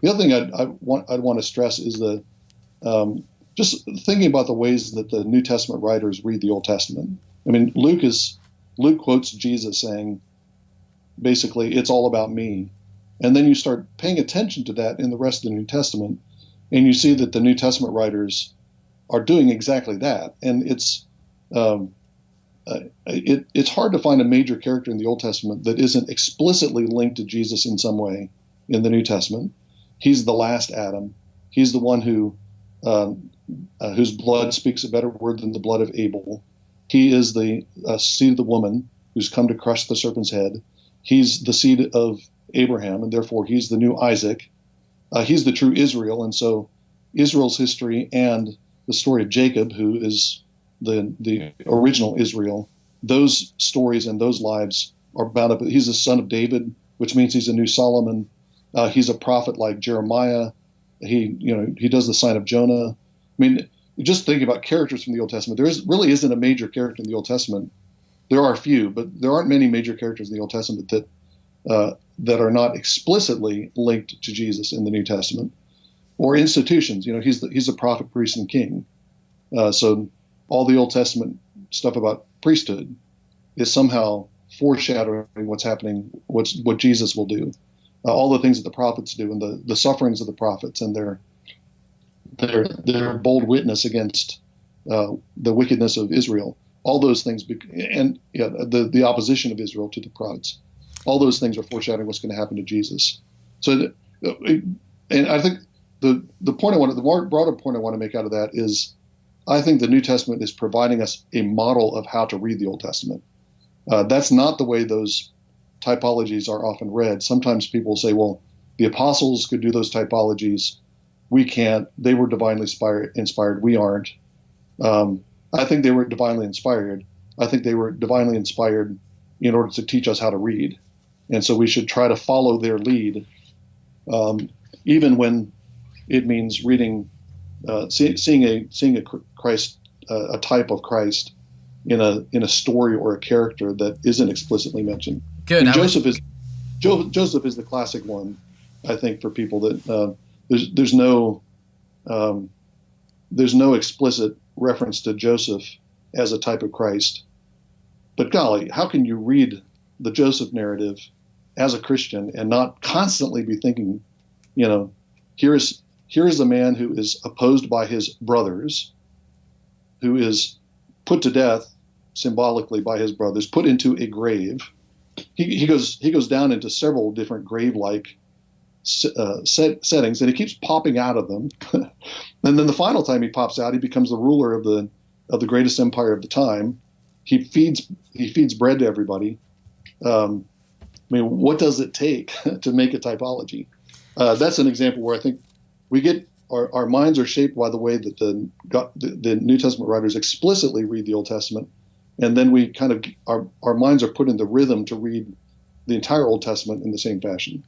The other thing I'd want to stress is just thinking about the ways that the New Testament writers read the Old Testament. I mean, Luke quotes Jesus saying, basically, it's all about me. And then you start paying attention to that in the rest of the New Testament, and you see that the New Testament writers are doing exactly that. And it's hard to find a major character in the Old Testament that isn't explicitly linked to Jesus in some way in the New Testament. He's the last Adam. He's the one whose blood speaks a better word than the blood of Abel. He is the seed of the woman who's come to crush the serpent's head. He's the seed of Abraham, and therefore he's the new Isaac. He's the true Israel, and so Israel's history and the story of Jacob, who is the original Israel, those stories and those lives are bound up. He's the son of David, which means he's a new Solomon. He's a prophet like Jeremiah. He does the sign of Jonah. I mean, just thinking about characters from the Old Testament, really isn't a major character in the Old Testament. There are a few, but there aren't many major characters in the Old Testament that are not explicitly linked to Jesus in the New Testament. Or institutions. He's a prophet, priest, and king. So all the Old Testament stuff about priesthood is somehow foreshadowing what's happening, what Jesus will do. All the things that the prophets do, and the sufferings of the prophets, and their bold witness against the wickedness of Israel. All those things, and the opposition of Israel to the prophets. All those things are foreshadowing what's going to happen to Jesus. So, and I think the more broader point I want to make out of that is, I think the New Testament is providing us a model of how to read the Old Testament. That's not the way those typologies are often read. Sometimes people say, well, the apostles could do those typologies. We can't. They were divinely inspired. We aren't. I think they were divinely inspired. I think they were divinely inspired in order to teach us how to read. And so we should try to follow their lead, even when it means reading, seeing a Christ, a type of Christ in a story or a character that isn't explicitly mentioned. Good. Joseph is the classic one, I think, for people that there's no explicit reference to Joseph as a type of Christ. But golly, how can you read the Joseph narrative as a Christian and not constantly be thinking, here is a man who is opposed by his brothers, who is put to death symbolically by his brothers, put into a grave. He goes down into several different grave-like settings, and he keeps popping out of them. And then the final time he pops out, he becomes the ruler of the greatest empire of the time. He feeds bread to everybody. What does it take to make a typology? That's an example where I think we get our minds are shaped by the way that the New Testament writers explicitly read the Old Testament, and then we kind of our minds are put in the rhythm to read the entire Old Testament in the same fashion.